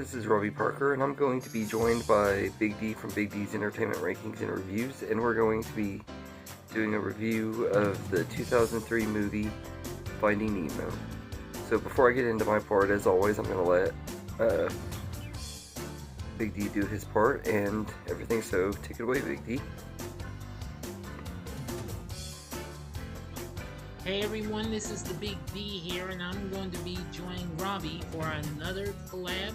this is Robbie Parker, and I'm going to be joined by Big D from Big D's Entertainment Rankings and Reviews, and we're going to be doing a review of the 2003 movie Finding Nemo. So before I get into my part, as always, I'm going to let Big D do his part and everything, so take it away, Big D. Hey everyone, this is the Big D here, and I'm going to be joining Robbie for another collab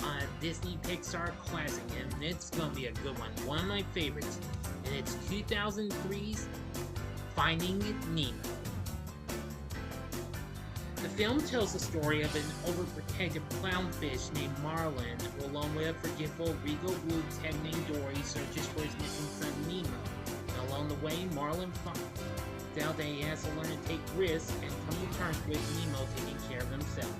on a Disney Pixar classic, and it's going to be a good one of my favorites, and it's 2003's Finding Nemo. The film tells the story of an overprotective clownfish named Marlin, who along with a forgetful Regal Blue tag named Dory searches for his missing son Nemo. And along the way, Marlin finds out that he has to learn to take risks and come to terms with Nemo taking care of himself.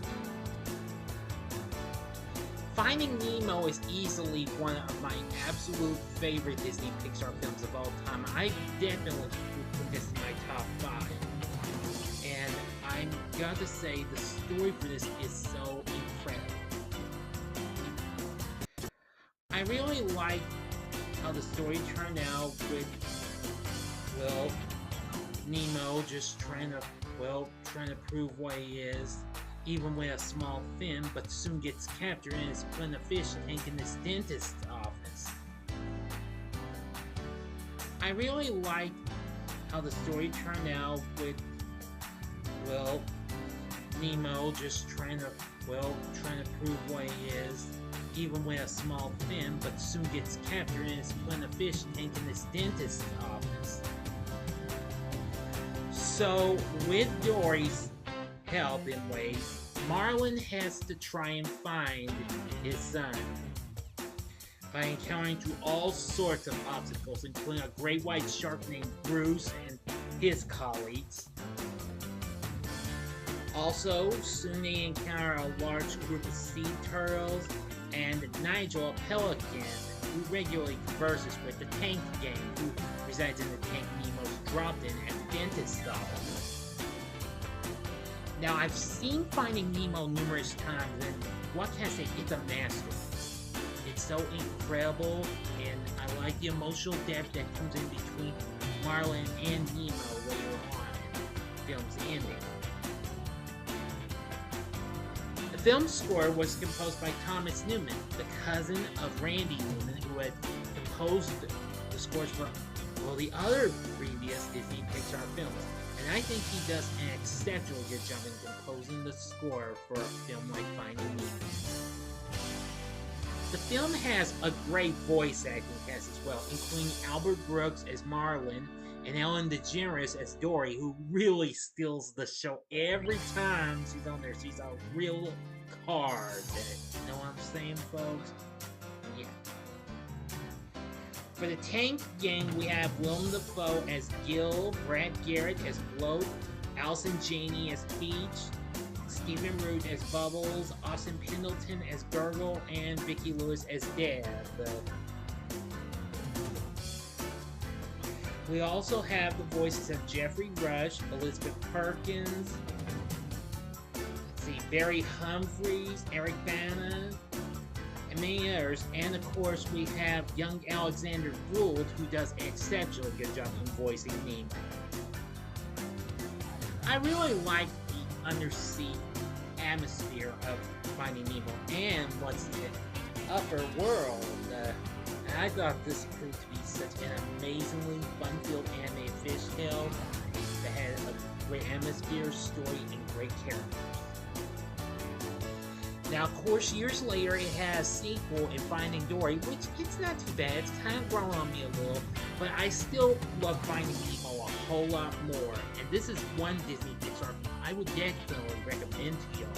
Finding Nemo is easily one of my absolute favorite Disney Pixar films of all time. I definitely would put this in my top 5. And I'm got to say, the story for this is so incredible. I really like how the story turned out with, well, Nemo just trying to prove what he is, even with a small fin, but soon gets captured and is put in a fish tank in his dentist's office. I really like how the story turned out with, well, Nemo just trying to prove what he is, even with a small fin, but soon gets captured and is put in a fish tank in his dentist's office. So, with Dory's help in ways, Marlin has to try and find his son by encountering through all sorts of obstacles, including a great white shark named Bruce and his colleagues. Also, soon they encounter a large group of sea turtles and Nigel, a pelican, who regularly converses with the Tank Gang, who resides in the tank Nemo's dropped in at the dentist's office. Now, I've seen Finding Nemo numerous times, and what can I say? It's a masterpiece. It's so incredible, and I like the emotional depth that comes in between Marlin and Nemo later on in the film's ending. The film score was composed by Thomas Newman, the cousin of Randy Newman, who had composed the scores for the other previous Disney Pixar films. And I think he does an exceptionally good job in composing the score for a film like Finding Nemo. The film has a great voice acting cast as well, including Albert Brooks as Marlin and Ellen DeGeneres as Dory, who really steals the show every time she's on there. She's a real card. You know what I'm saying, folks? Yeah. For the Tank Gang, we have Willem Dafoe as Gil, Brad Garrett as Float, Allison Janney as Peach, Stephen Root as Bubbles, Austin Pendleton as Gurgle, and Vicki Lewis as Dad. We also have the voices of Jeffrey Rush, Elizabeth Perkins, Barry Humphries, Eric Bana, and many others. And of course, we have young Alexander Gould, who does an exceptionally good job in voicing Nemo. I really like the undersea atmosphere of Finding Nemo and what's in the upper world. And I thought this proved to be such an amazingly fun-filled animated fish tale that had a great atmosphere, story, and great characters. Now, of course, years later, it had a sequel in Finding Dory, which it's not too bad. It's kind of grown on me a little, but I still love Finding Nemo a whole lot more. And this is one Disney Pixar film I would definitely recommend to y'all.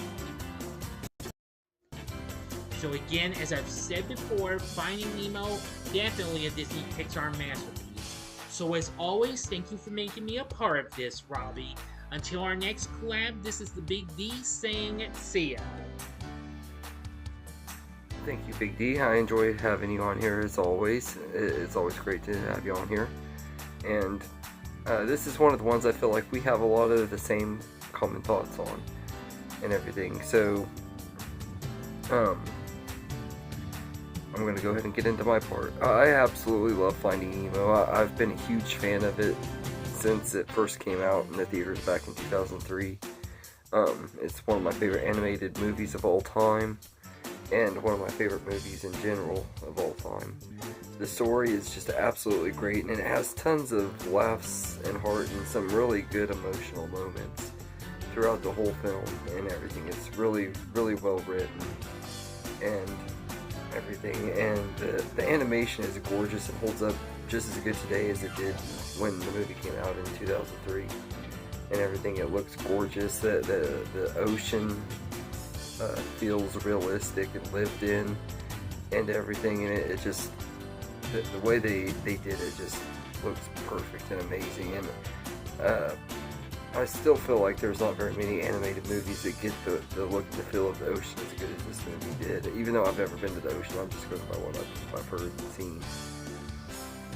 So again, as I've said before, Finding Nemo, definitely a Disney Pixar masterpiece. So as always, thank you for making me a part of this, Robbie. Until our next collab, this is the Big D saying see ya. Thank you, Big D. I enjoyed having you on here as always. It's always great to have you on here. And this is one of the ones I feel like we have a lot of the same common thoughts on and everything. So, I'm going to go ahead and get into my part. I absolutely love Finding Nemo. I've been a huge fan of it since it first came out in the theaters back in 2003. It's one of my favorite animated movies of all time, and one of my favorite movies in general of all time. The story is just absolutely great, and it has tons of laughs and heart and some really good emotional moments throughout the whole film and everything. It's really, really well written and everything, and the animation is gorgeous and holds up just as good today as it did when the movie came out in 2003 and everything. It looks gorgeous. The ocean feels realistic and lived in and everything, and it just, the way they did it just looks perfect and amazing. And I still feel like there's not very many animated movies that get the look and the feel of the ocean as good as this movie did. Even though I've never been to the ocean, I'm just going by what I've heard and seen.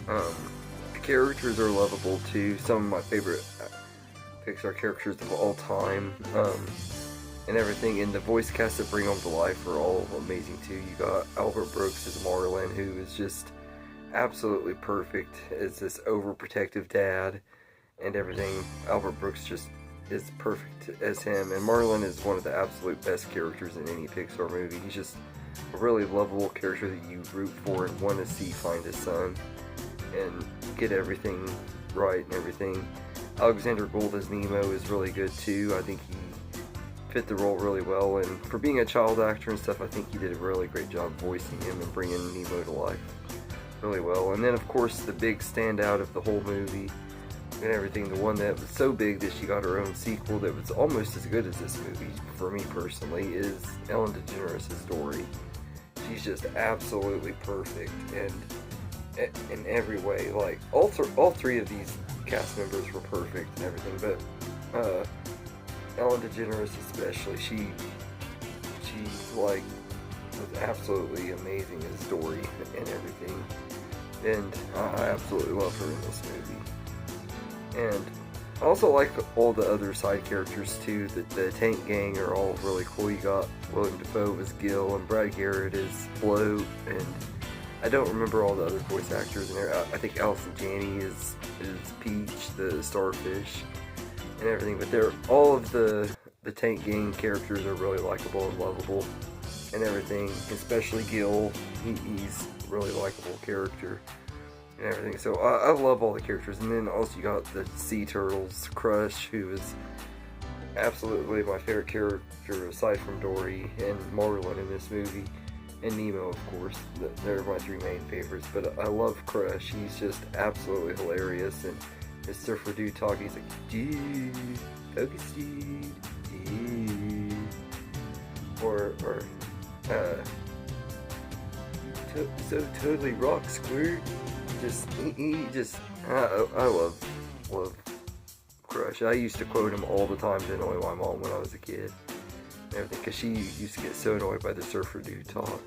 The characters are lovable too. Some of my favorite Pixar characters of all time, and everything. And the voice cast that bring them to life are all amazing too. You got Albert Brooks as Marlin, who is just absolutely perfect as this overprotective dad and everything. Albert Brooks just is perfect as him, and Marlin is one of the absolute best characters in any Pixar movie. He's just a really lovable character that you root for and want to see find his son and get everything right and everything. Alexander Gould as Nemo is really good too. I think he fit the role really well, and for being a child actor and stuff, I think he did a really great job voicing him and bringing Nemo to life really well. And then of course the big standout of the whole movie and everything, the one that was so big that she got her own sequel that was almost as good as this movie for me personally, is Ellen DeGeneres' Dory. She's just absolutely perfect, and in every way. Like all three of these cast members were perfect and everything, but Ellen DeGeneres especially, she like was absolutely amazing as Dory and everything, and I absolutely love her in this movie. And I also like all the other side characters too. The Tank Gang are all really cool. You got William Dafoe as Gil, and Brad Garrett as Float, and I don't remember all the other voice actors in there. I think Allison Janney is Peach, the starfish, and everything. But they're all of the Tank Gang characters are really likable and lovable and everything. Especially Gil, he's a really likable character and everything. So I love all the characters. And then also you got the sea turtles, Crush, who is absolutely my favorite character aside from Dory and Marlin in this movie, and Nemo, of course. They're my three main favorites. But I love Crush. He's just absolutely hilarious. And his surfer dude talk, he's like, dude, focus, dude, dude. Or so totally rock, Squirt. I love Crush. I used to quote him all the time to annoy my mom when I was a kid and everything, because she used to get so annoyed by the surfer dude talk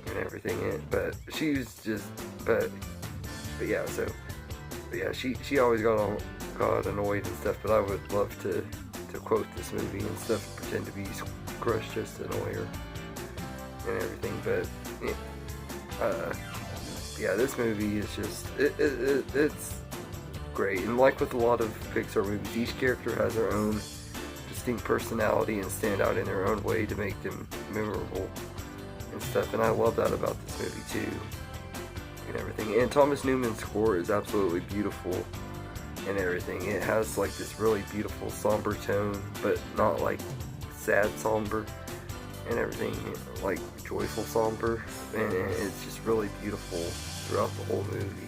and everything. But she was just, but yeah, she always got annoyed and stuff. But I would love to quote this movie and stuff, pretend to be Crush just to annoy her and everything. But yeah, this movie is just, it's great. And like with a lot of Pixar movies, each character has their own distinct personality and stand out in their own way to make them memorable and stuff. And I love that about this movie too and everything. And Thomas Newman's score is absolutely beautiful and everything. It has like this really beautiful somber tone, but not like sad somber and everything, like joyful somber, and it's just really beautiful throughout the whole movie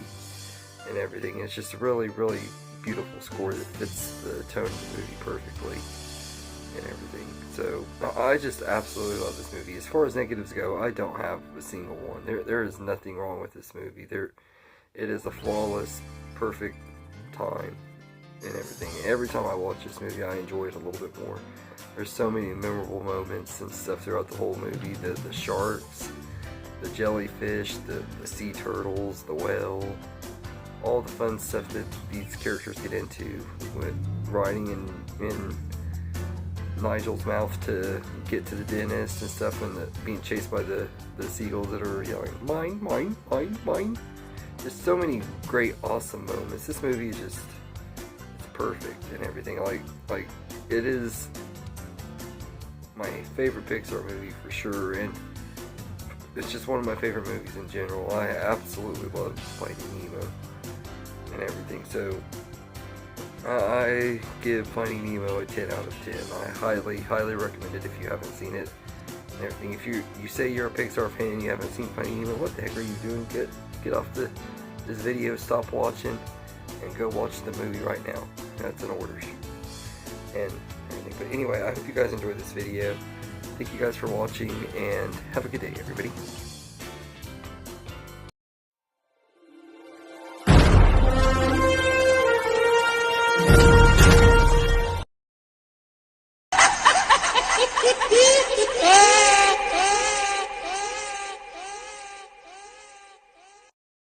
and everything. It's just a really, really beautiful score that fits the tone of the movie perfectly and everything. So I just absolutely love this movie. As far as negatives go, I don't have a single one. There is nothing wrong with this movie. It is a flawless, perfect time and everything. Every time I watch this movie, I enjoy it a little bit more. There's so many memorable moments and stuff throughout the whole movie. The sharks, the jellyfish, the sea turtles, the whale, all the fun stuff that these characters get into with riding in Nigel's mouth to get to the dentist and stuff, and being chased by the seagulls that are yelling, mine, mine, mine, mine. There's so many great, awesome moments. This movie is just, it's perfect and everything. Like it is my favorite Pixar movie for sure, and it's just one of my favorite movies in general. I absolutely love Finding Nemo and everything. So I give Finding Nemo a 10 out of 10. I highly, highly recommend it if you haven't seen it and everything. If you say you're a Pixar fan and you haven't seen Finding Nemo, what the heck are you doing? Get off this video, stop watching, and go watch the movie right now. That's an order. And everything. But anyway, I hope you guys enjoyed this video. Thank you guys for watching, and have a good day, everybody. Yeah!